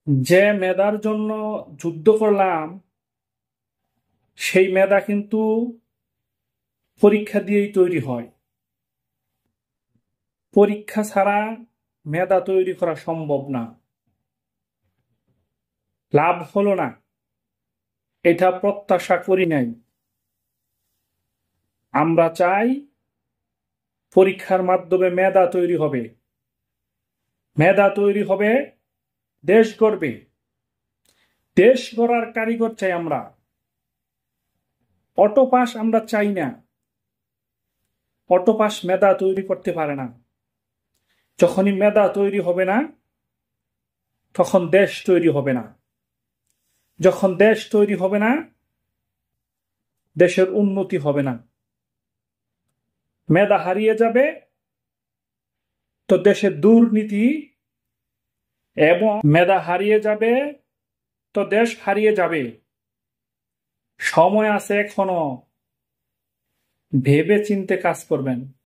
যে মেধার জন্য যুদ্ধ করলাম সেই মেধা কিন্তু পরীক্ষা দিয়েই তৈরি হয়। পরীক্ষা ছাড়া মেধা তৈরি করা সম্ভব না। লাভ হলো না, এটা প্রত্যাশা করি নাই। আমরা চাই পরীক্ষার মাধ্যমে মেধা তৈরি হবে, মেধা তৈরি হবে, দেশ গড়বে। দেশ গড়ার কারিগর চাই আমরা। অটোপাস আমরা চাই না। অটোপাস মেধা তৈরি করতে পারে না। যখনই মেধা তৈরি হবে না, তখন দেশ তৈরি হবে না। যখন দেশ তৈরি হবে না, দেশের উন্নতি হবে না। মেধা হারিয়ে যাবে তো দেশের দুর্নীতি, এবং মেধা হারিয়ে যাবে তো দেশ হারিয়ে যাবে। সময় আছে এখনো, ভেবে চিন্তে কাজ করবেন।